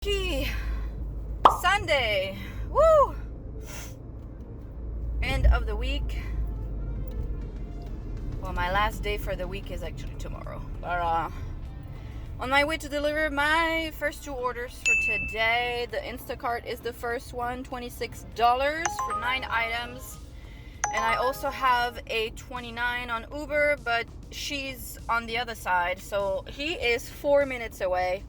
Gee, Sunday, woo! End of the week. Well, my last day for the week is actually tomorrow. But on my way to deliver my first two orders for today. The Instacart is the first one, $26 for 9 items. And I also have a $29 on Uber, but she's on the other side, so he is 4 minutes away.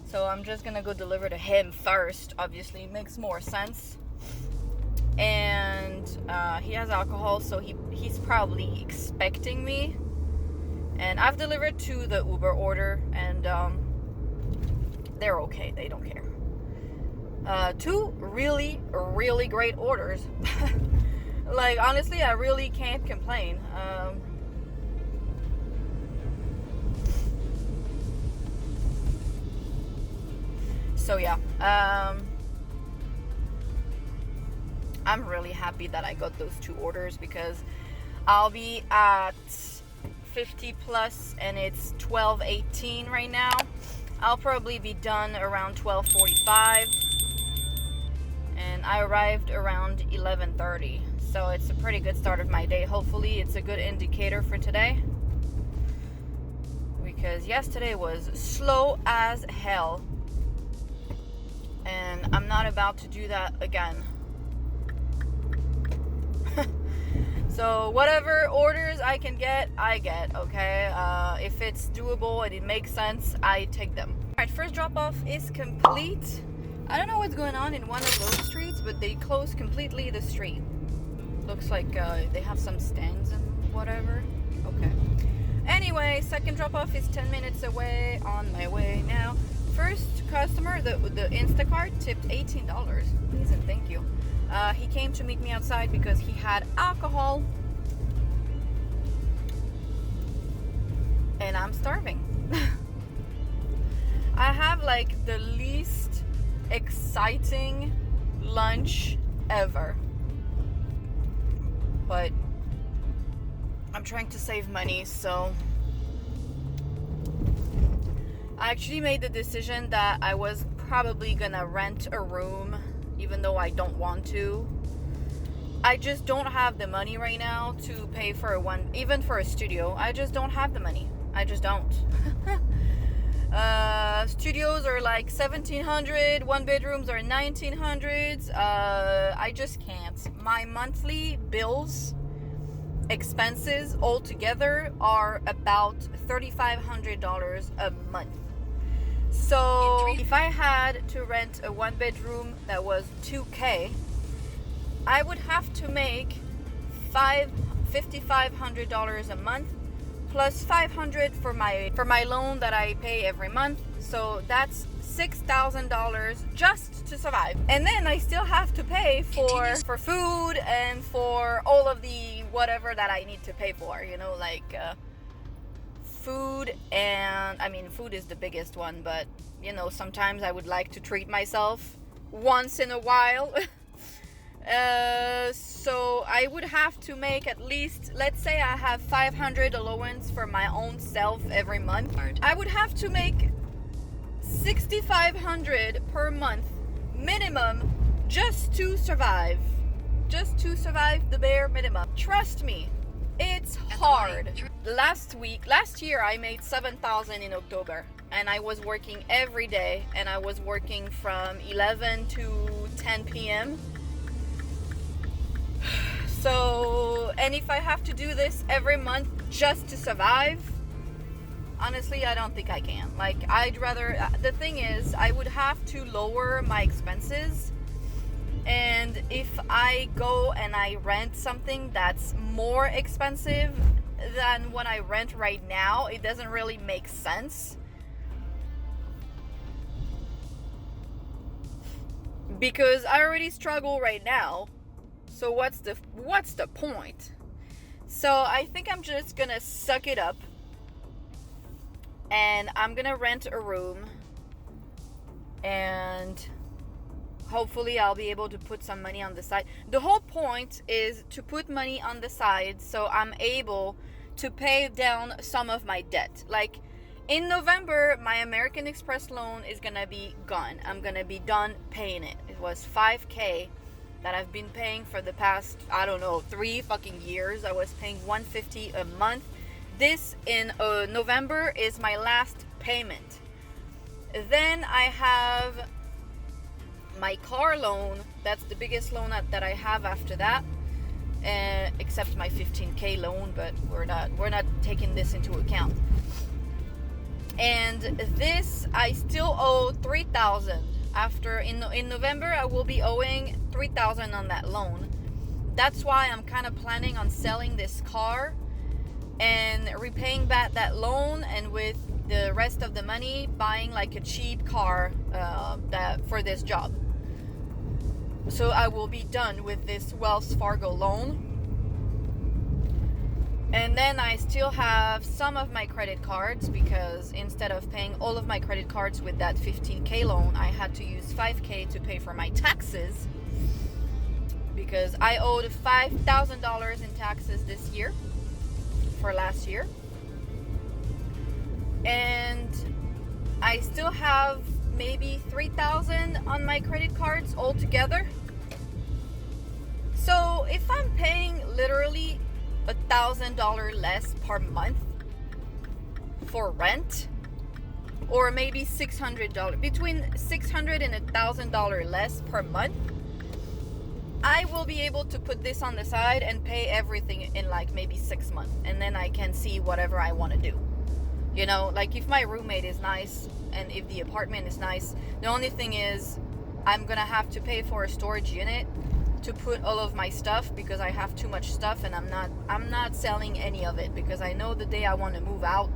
So I'm just gonna go deliver to him first. Obviously, it makes more sense. And he has alcohol, so he's probably expecting me. And I've delivered to the Uber order, and they're okay. They don't care. Two really, really great orders. Like, honestly, I really can't complain. So yeah, I'm really happy that I got those two orders because I'll be at 50 plus and it's 12:18 right now. I'll probably be done around 12:45, and I arrived around 11:30. So it's a pretty good start of my day. Hopefully it's a good indicator for today, because yesterday was slow as hell. And I'm not about to do that again. So whatever orders I can get, I get, okay? If it's doable and it makes sense, I take them. Alright, first drop off is complete. I don't know what's going on in one of those streets, but they closed completely the street. Looks like they have some stands and whatever. Okay. Anyway, second drop off is 10 minutes away, on my way now. First customer, the Instacart, tipped $18. Please and thank you. He came to meet me outside because he had alcohol. And I'm starving. I have like the least exciting lunch ever. But I'm trying to save money, so I actually made the decision that I was probably gonna rent a room, even though I don't want to. I just don't have the money right now to pay for even for a studio. I just don't have the money. I just don't. Studios are like $1,700, one bedrooms are $1,900. I just can't. My monthly bills, expenses altogether are about $3,500 a month. So if I had to rent a one bedroom that was $2,000, I would have to make $5,500 a month plus $500 for my loan that I pay every month. So that's $6,000 just to survive. And then I still have to pay for food and for all of the whatever that I need to pay for, you know, like food. And I mean, food is the biggest one, but you know, sometimes I would like to treat myself once in a while. So I would have to make at least, let's say I have $500 allowance for my own self every month. I would have to make $6,500 per month minimum just to survive. Just to survive the bare minimum. Trust me, it's hard. Last year I made $7,000 in October, and I was working every day, and I was working from 11 to 10 p.m. So, and if I have to do this every month just to survive, honestly, I don't think I can. Like, I'd rather, the thing is, I would have to lower my expenses. And if I go and I rent something that's more expensive than what I rent right now, it doesn't really make sense. Because I already struggle right now. So what's the point? So I think I'm just gonna suck it up, and I'm gonna rent a room, and hopefully I'll be able to put some money on the side. The whole point is to put money on the side so I'm able to pay down some of my debt. Like, In November, my American Express loan is gonna be gone. I'm gonna be done paying it. It was $5K that I've been paying for the past, I don't know, 3 fucking years. I was paying $150 a month. This in November is my last payment. Then I have my car loan. That's the biggest loan that I have after that, except my $15K loan, but we're not taking this into account. And this I still owe $3,000. After in November I will be owing $3,000 on that loan. That's why I'm kind of planning on selling this car and repaying back that loan, and with the rest of the money buying like a cheap car for this job. So I will be done with this Wells Fargo loan. And then I still have some of my credit cards, because instead of paying all of my credit cards with that $15K loan, I had to use $5K to pay for my taxes, because I owed $5,000 in taxes this year for last year. And I still have maybe $3,000 on my credit cards altogether. So if I'm paying literally $1,000 less per month for rent, or maybe $600, between $600 and $1,000 less per month, I will be able to put this on the side and pay everything in like maybe 6 months, and then I can see whatever I want to do. You know, like if my roommate is nice and if the apartment is nice, the only thing is I'm gonna have to pay for a storage unit to put all of my stuff, because I have too much stuff, and I'm not selling any of it, because I know the day I want to move out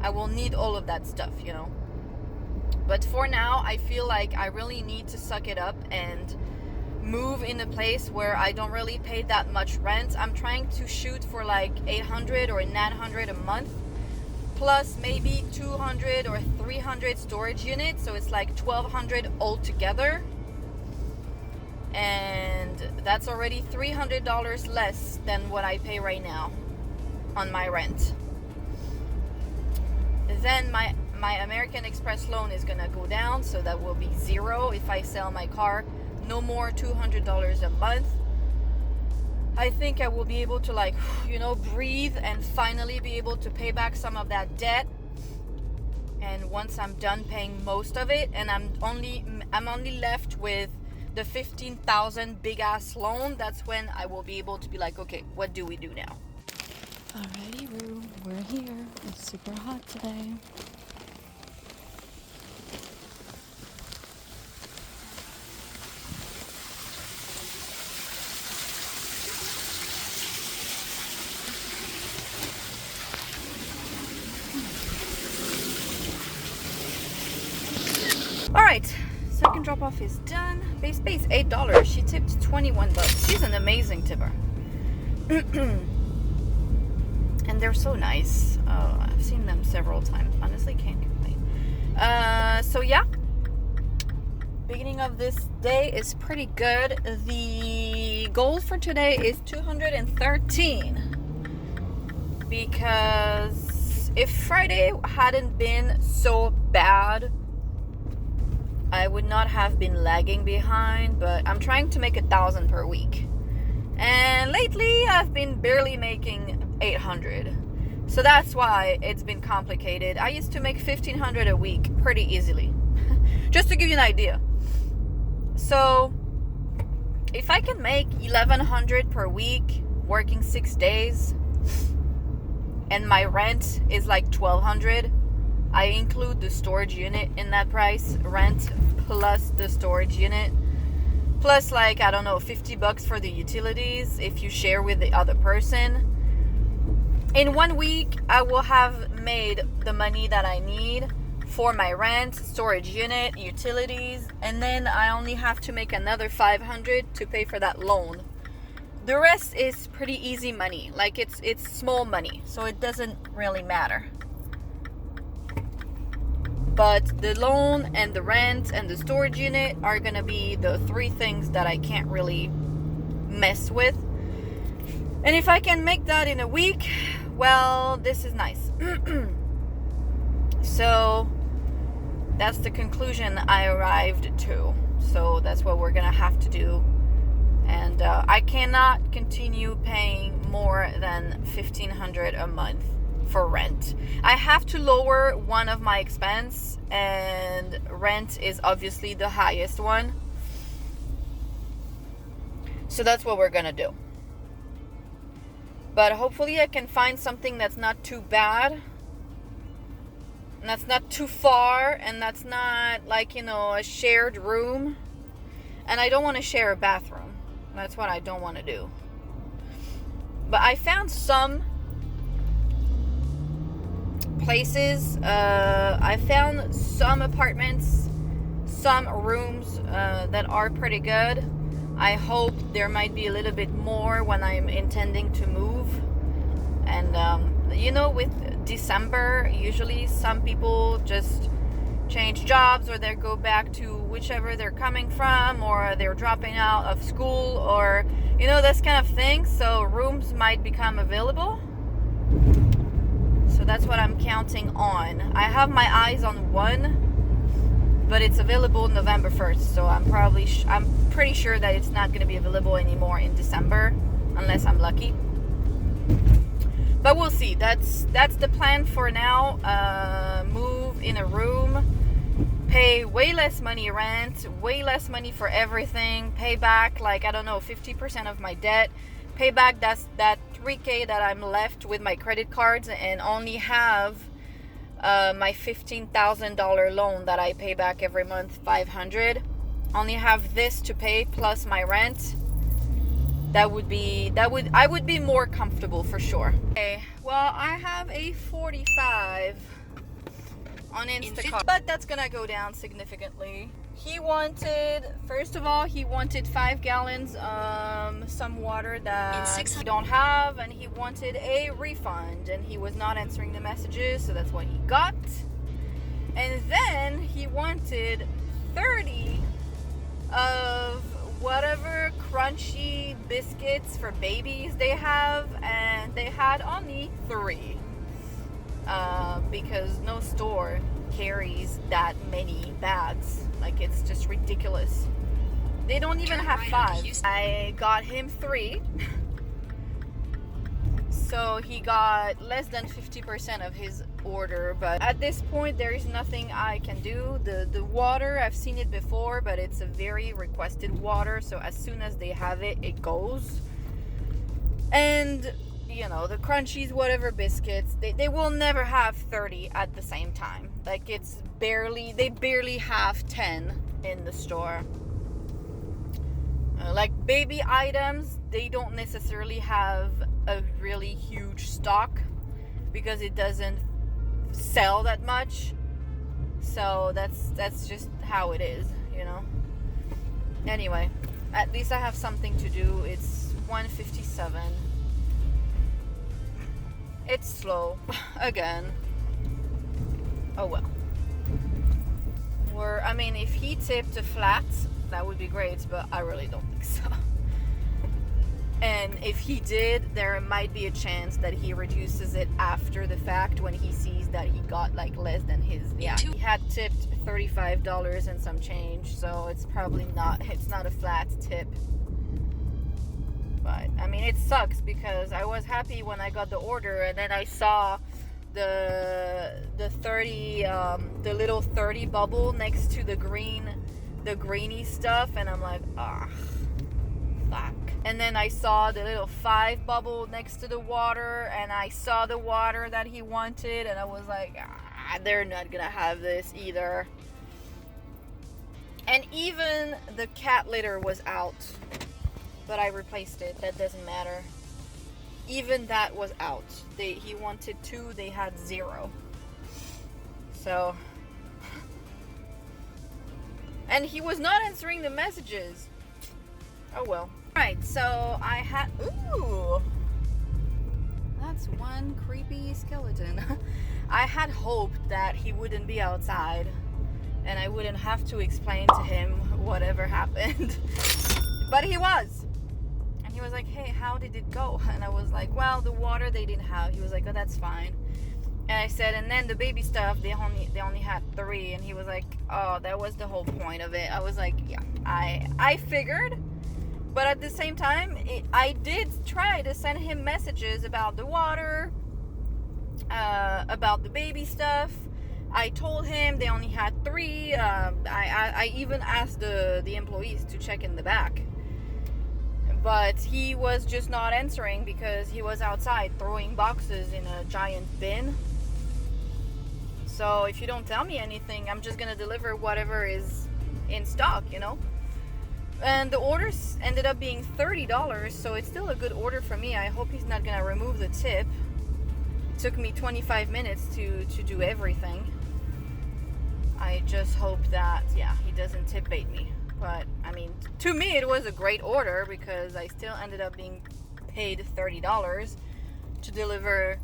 I will need all of that stuff, you know. But for now I feel like I really need to suck it up and move in a place where I don't really pay that much rent. I'm trying to shoot for like $800 or $900 a month, plus maybe 200 or 300 storage units, so it's like $1,200 altogether. And that's already $300 less than what I pay right now on my rent. Then my American Express loan is gonna go down, so that will be zero if I sell my car. No more $200 a month. I think I will be able to, like, you know, breathe and finally be able to pay back some of that debt. And once I'm done paying most of it, and I'm only left with the $15,000 big ass loan, that's when I will be able to be like, okay, what do we do now? Alrighty, Roo, we're here. It's super hot today. Alright, second drop off is done. Base pay is $8. She tipped $21. She's an amazing tipper. And they're so nice. I've seen them several times. Honestly, can't complain. So yeah, beginning of this day is pretty good. The goal for today is 213, because if Friday hadn't been so bad, I would not have been lagging behind. But I'm trying to make 1,000 per week, and lately I've been barely making 800, so that's why it's been complicated. I used to make 1,500 a week pretty easily. Just to give you an idea. So if I can make 1,100 per week working 6 days, and my rent is like 1,200, I include the storage unit in that price, rent plus the storage unit, plus like, I don't know, $50 for the utilities if you share with the other person. In 1 week, I will have made the money that I need for my rent, storage unit, utilities, and then I only have to make another 500 to pay for that loan. The rest is pretty easy money. Like, it's small money, so it doesn't really matter. But the loan and the rent and the storage unit are gonna be the 3 things that I can't really mess with. And if I can make that in a week, well, this is nice. So that's the conclusion I arrived to. So that's what we're gonna have to do. And I cannot continue paying more than $1,500 a month for rent. I have to lower one of my expense, and rent is obviously the highest one. So that's what we're gonna do. But hopefully I can find something that's not too bad, and that's not too far, and that's not like, a shared room. And I don't want to share a bathroom. That's what I don't want to do. But I found some places. I found some apartments, some rooms that are pretty good. I hope there might be a little bit more when I'm intending to move. And with December, usually some people just change jobs, or they go back to whichever they're coming from, or they're dropping out of school, or this kind of thing. So rooms might become available. So that's what I'm counting on. I have my eyes on one, but it's available November 1st. So I'm pretty sure that it's not going to be available anymore in December, unless I'm lucky. But we'll see. That's the plan for now. Move in a room, pay way less money rent, way less money for everything, pay back 50% of my debt, pay back that $3,000 that I'm left with my credit cards, and only have my $15,000 loan that I pay back every month, $500. Only have this to pay plus my rent. I would be more comfortable for sure. Okay, well, I have a 45 on Instacart, but that's gonna go down significantly. First of all, he wanted 5 gallons some water that he don't have, and he wanted a refund, and he was not answering the messages, so that's what he got. And then he wanted 30 of whatever crunchy biscuits for babies they have, and they had only 3 because no store carries that many bags. It's just ridiculous. They don't even have 5. I got him 3. So he got less than 50% of his order, but at this point there is nothing I can do. The water, I've seen it before, but it's a very requested water, so as soon as they have it, it goes. And the crunchies, whatever biscuits, they will never have 30 at the same time. They barely have 10 in the store. Baby items, they don't necessarily have a really huge stock because it doesn't sell that much. So that's just how it is, Anyway, at least I have something to do. It's 1:57. It's slow again. Oh well. If he tipped a flat, that would be great, but I really don't think so. And if he did, there might be a chance that he reduces it after the fact when he sees that he got less than his. Yeah, he had tipped $35 and some change, so it's not a flat tip. But it sucks because I was happy when I got the order, and then I saw the 30 the little 30 bubble next to the greeny stuff, and I'm like, fuck. And then I saw the little 5 bubble next to the water, and I saw the water that he wanted, and I was like, they're not gonna have this either. And even the cat litter was out, but I replaced it. That doesn't matter. Even that was out. He wanted 2, they had 0. So, and he was not answering the messages. Oh well. Right, so I had, ooh, that's one creepy skeleton. I had hoped that he wouldn't be outside and I wouldn't have to explain to him whatever happened. But he was. And he was like, hey, how did it go? And I was like, well, the water they didn't have. He was like, oh, that's fine. And I said, and then the baby stuff, they only had 3, and he was like, oh, that was the whole point of it. I was like, yeah, I figured, but at the same time, I did try to send him messages about the water, about the baby stuff. I told him they only had 3. I even asked the employees to check in the back, but he was just not answering because he was outside throwing boxes in a giant bin. So if you don't tell me anything, I'm just gonna deliver whatever is in stock, you know. And the orders ended up being $30, so it's still a good order for me. I hope he's not gonna remove the tip. It took me 25 minutes to do everything. I just hope that, yeah, he doesn't tip bait me. But I mean, to me it was a great order because I still ended up being paid $30 to deliver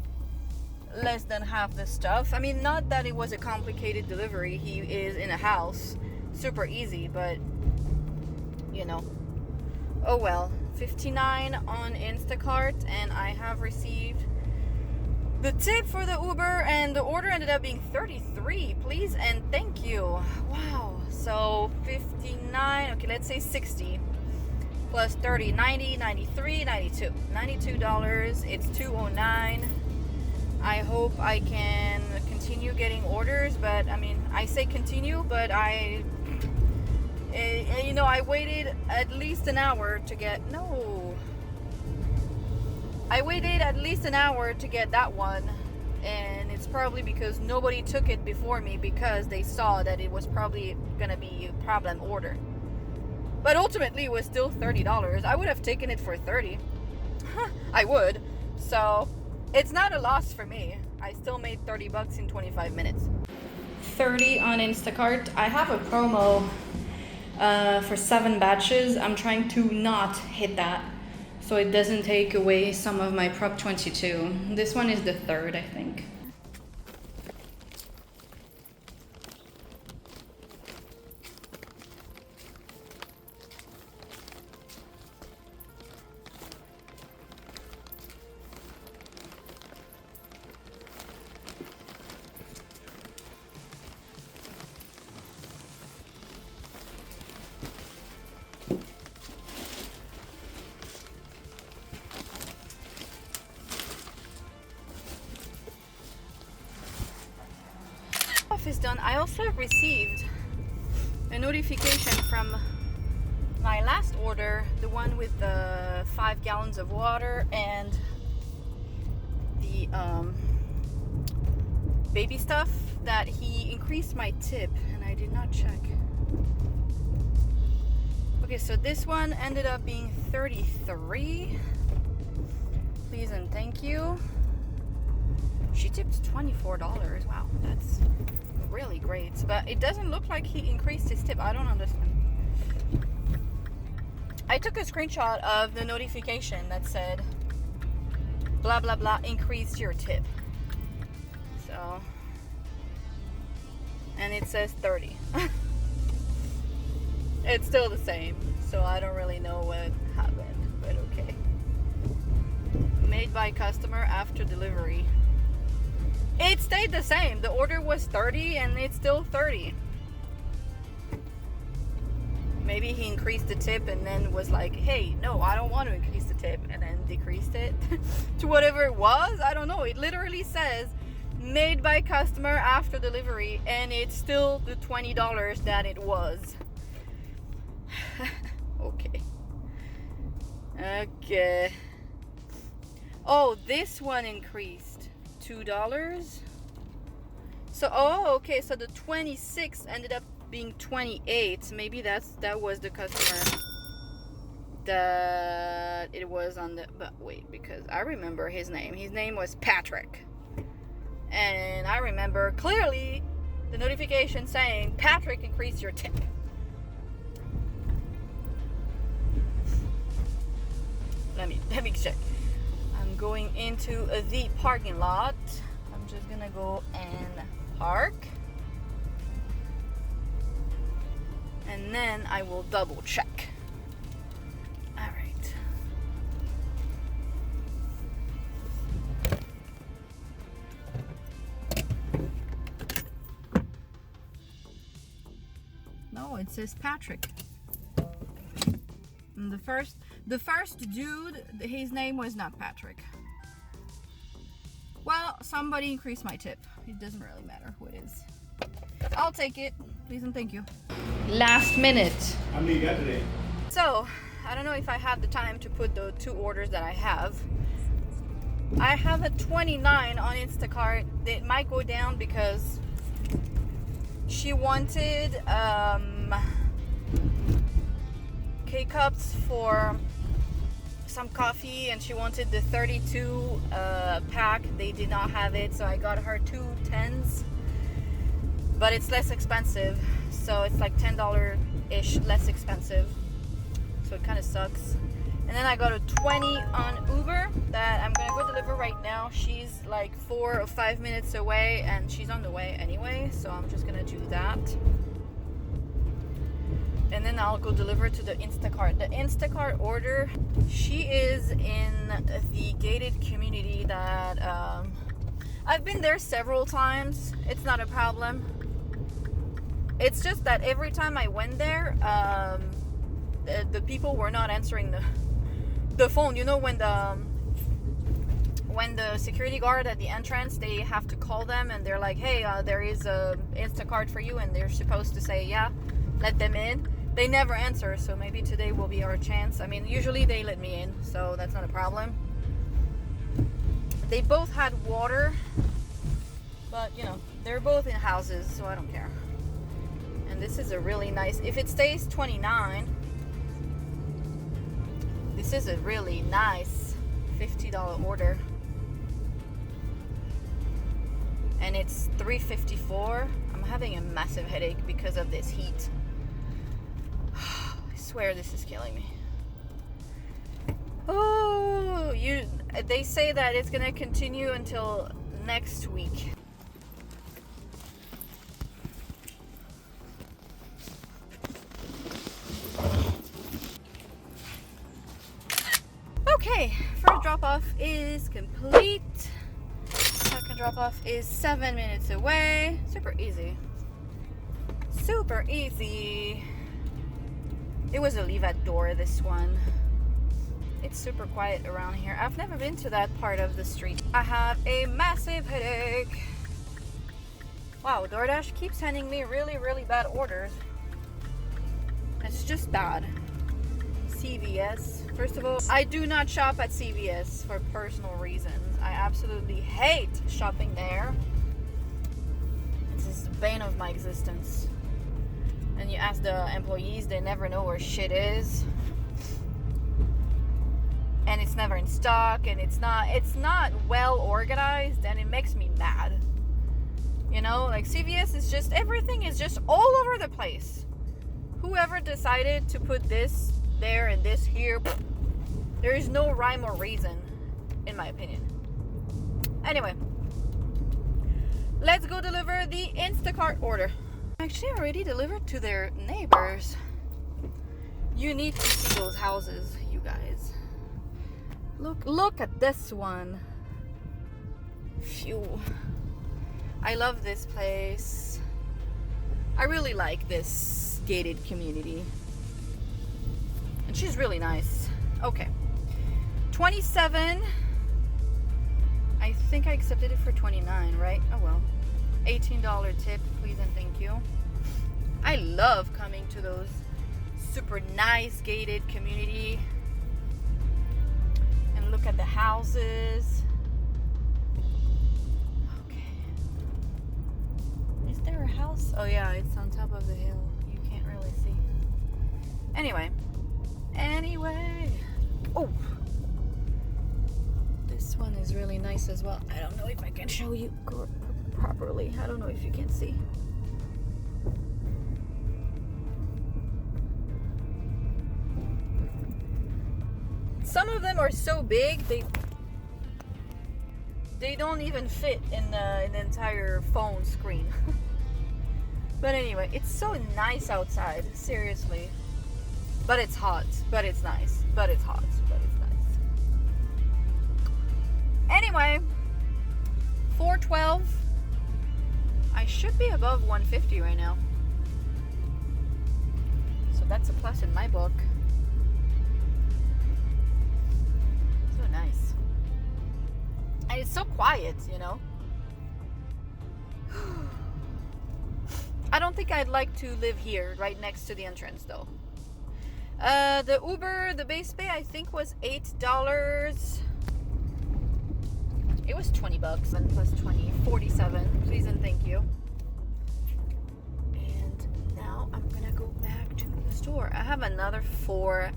less than half the stuff. I mean, not that it was a complicated delivery. He is in a house, super easy, but you know, oh well. 59 on Instacart, and I have received the tip for the Uber, and the order ended up being 33. Please and thank you. Wow. So 59, okay, let's say 60 plus 30, 90, 93, 92. $92. It's 209. I hope I can continue getting orders, but I mean, I say continue, but I waited at least an hour to get, I waited at least an hour to get that one, and it's probably because nobody took it before me because they saw that it was probably gonna be a problem order. But ultimately it was still $30. I would have taken it for 30. I would. So it's not a loss for me. I still made $30 in 25 minutes. 30 on Instacart. I have a promo for 7 batches. I'm trying to not hit that so it doesn't take away some of my Prop 22. This one is the 3rd, I think. Is done. I also received a notification from my last order, the one with the 5 gallons of water and the baby stuff, that he increased my tip, and I did not check. Okay, so this one ended up being 33. Please and thank you. She tipped $24. Wow, that's really great. But it doesn't look like he increased his tip. I don't understand. I took a screenshot of the notification that said blah blah blah, increase your tip. So, and it says 30. It's still the same, so I don't really know what happened, but okay. Made by customer after delivery. It stayed the same. The order was 30 and it's still 30. Maybe he increased the tip and then was like, hey, no, I don't want to increase the tip, and then decreased it to whatever it was. I don't know. It literally says made by customer after delivery, and it's still the $20 that it was. Okay. Oh, this one increased $2. So, okay, so the 26 ended up being 28. Maybe that was the customer that it was on the, but wait, because I remember his name was Patrick, and I remember clearly the notification saying Patrick, increase your tip. Let me check. I'm going into the parking lot. I'm just gonna go and park, and then I will double check. All right. It says Patrick. And the first dude, his name was not Patrick. Well, somebody increased my tip. It doesn't really matter who it is. I'll take it. Please and thank you. Last minute. How many you got today? So, I don't know if I have the time to put the 2 orders that I have. I have a 29 on Instacart. It might go down because she wanted K-cups for some coffee, and she wanted the 32 pack. They did not have it, so I got her 2 10s, but it's less expensive, so it's like $10-ish less expensive, so it kind of sucks. And then I got a 20 on Uber that I'm gonna go deliver right now. She's like 4 or 5 minutes away, and she's on the way anyway, so I'm just gonna do that. And then I'll go deliver to the Instacart. The Instacart order, she is in the gated community that I've been there several times. It's not a problem. It's just that every time I went there, the people were not answering the phone. You know, when the security guard at the entrance, they have to call them and they're like, hey, there is a Instacart for you, and they're supposed to say, yeah, let them in. They never answer, so maybe today will be our chance. I mean, usually they let me in, so that's not a problem. They both had water, but you know, they're both in houses, so I don't care. And this is a really nice, if it stays 29, this is a really nice $50 order. And it's $3.54. I'm having a massive headache because of this heat. I swear this is killing me. Oh, they say that it's gonna continue until next week. Okay, first drop off is complete. Second drop off is 7 minutes away. Super easy. Super easy. It was a leave at door, this one. It's super quiet around here. I've never been to that part of the street. I have a massive headache. Wow, DoorDash keeps sending me really, really bad orders. It's just bad. CVS. First of all, I do not shop at CVS for personal reasons. I absolutely hate shopping there. This is the bane of my existence. And you ask the employees, they never know where shit is. And it's never in stock, and it's not well organized, and it makes me mad. You know, like CVS is just, everything is just all over the place. Whoever decided to put this there and this here, there is no rhyme or reason, in my opinion. Anyway, let's go deliver the Instacart order. Actually, already delivered to their neighbors. You need to see those houses, you guys. Look at this one. Phew. I love this place. I really like this gated community. And she's really nice. Okay. 27. I think I accepted it for 29, right? Oh well. $18 tip, please and thank you. I love coming to those super nice gated community. And look at the houses. Okay. Is there a house? Oh yeah, it's on top of the hill. You can't really see. Anyway. Oh, this one is really nice as well. I don't know if I can show you properly. I don't know if you can see. Some of them are so big they don't even fit in the entire phone screen. But anyway, it's so nice outside, seriously. But it's hot, but it's nice. But it's hot, but it's nice. Anyway, 412. I should be above 150 right now. that's a plus in my book. So nice. And it's so quiet, you know. I don't think I'd like to live here, right next to the entrance, though. The Uber, the base pay, I think was $8. It was $20, and plus 20, 47. Please and thank you. And now I'm gonna go back to the store. I have another 4-5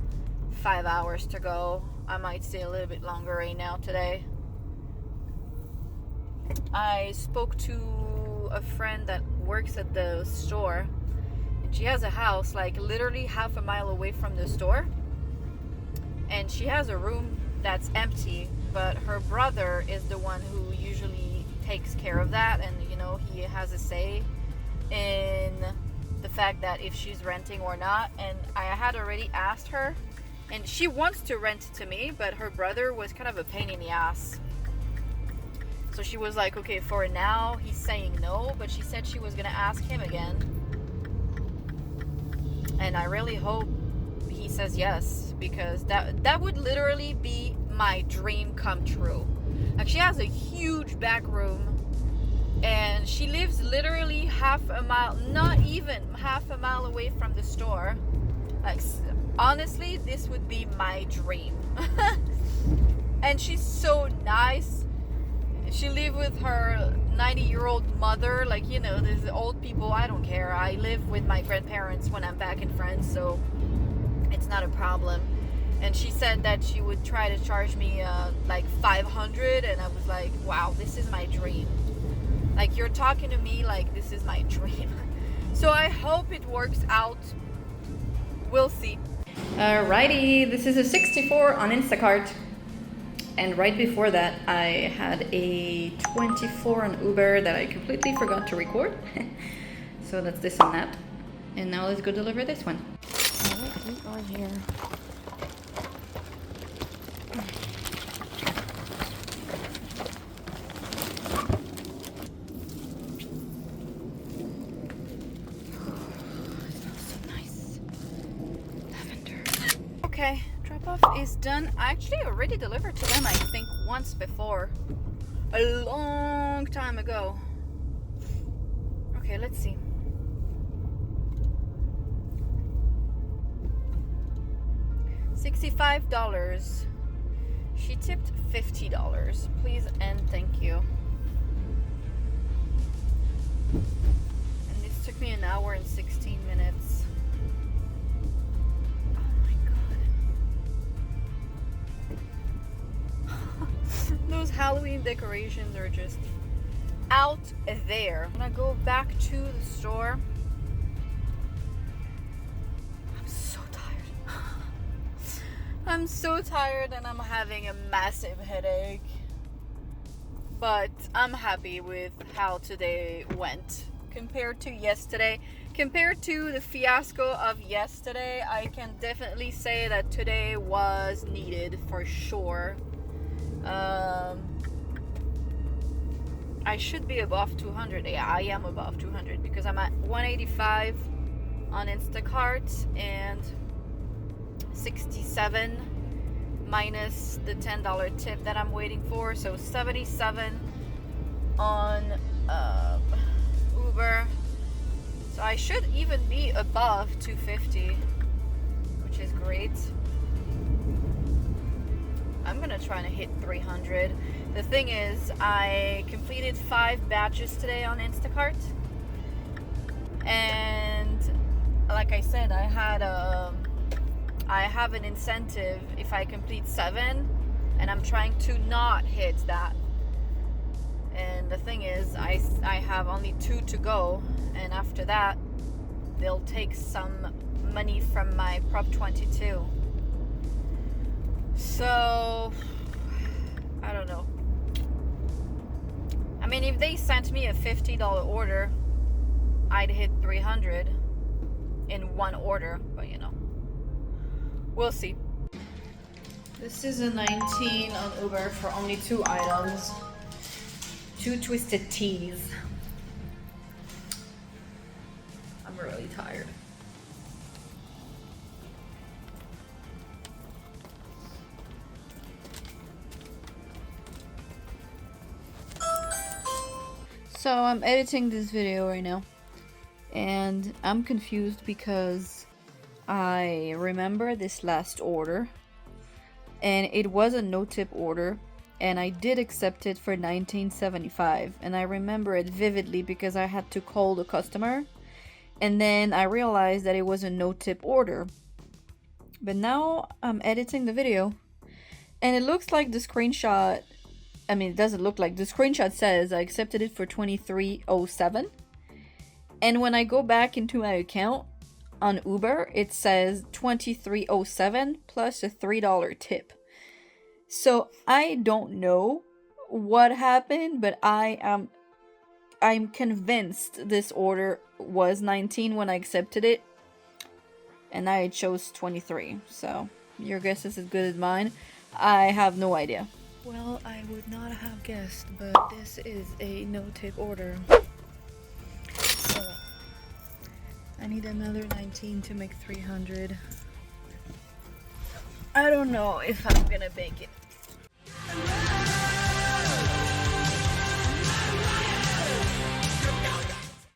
hours to go. I might stay a little bit longer right now today. I spoke to a friend that works at the store, and she has a house like literally half a mile away from the store, and she has a room that's empty, but her brother is the one who usually takes care of that, and you know, he has a say in the fact that if she's renting or not. And I had already asked her, and she wants to rent to me, but her brother was kind of a pain in the ass. So she was like, okay, for now he's saying no, but she said she was gonna ask him again. And I really hope he says yes, because that would literally be my dream come true. Like, she has a huge back room, and she lives literally half a mile, not even half a mile away from the store. Like, honestly, this would be my dream. And she's so nice. She lives with her 90-year-old mother. Like, you know, there's old people, I don't care. I live with my grandparents when I'm back in France, so it's not a problem. And she said that she would try to charge me like $500, and I was like, wow, this is my dream. Like, you're talking to me like this is my dream. So I hope it works out. We'll see. Alrighty, this is a 64 on Instacart. And right before that, I had a 24 on Uber that I completely forgot to record. So that's this on that. And now let's go deliver this one. Alright, we are here. It smells so nice. Lavender. Okay, drop off is done. I actually already delivered to them, I think, once before. A long time ago. Okay, let's see. $65. She tipped $50. Please and thank you. And this took me an hour and 16 minutes. Those Halloween decorations are just out there. I'm gonna go back to the store. I'm so tired. I'm so tired, and I'm having a massive headache. But I'm happy with how today went compared to yesterday. Compared to the fiasco of yesterday, I can definitely say that today was needed for sure. I should be above 200. Yeah, I am above 200 because I'm at 185 on Instacart and 67 minus the $10 tip that I'm waiting for, so 77 on Uber. So I should even be above 250, which is great. I'm gonna try to hit 300. The thing is, I completed 5 batches today on Instacart, and like I said, I have an incentive if I complete 7, and I'm trying to not hit that. And the thing is, I have only 2 to go, and after that they'll take some money from my Prop 22. So I don't know. I mean, if they sent me a $50 order, I'd hit 300 in one order, but you know, we'll see. This is a 19 on Uber for only 2 items. 2 twisted teas. I'm really tired. So I'm editing this video right now, and I'm confused because I remember this last order, and it was a no-tip order, and I did accept it for $19.75, and I remember it vividly because I had to call the customer, and then I realized that it was a no-tip order. But now I'm editing the video, and it looks like the screenshot, I mean, it doesn't look like, the screenshot says I accepted it for $23.07, and when I go back into my account on Uber, it says $23.07 plus a $3 tip. So I don't know what happened, but I'm convinced this order was 19 when I accepted it, and I chose 23. So your guess is as good as mine. I have no idea. Well, I would not have guessed, but this is a no-tip order. So I need another 19 to make 300. I don't know if I'm gonna make it.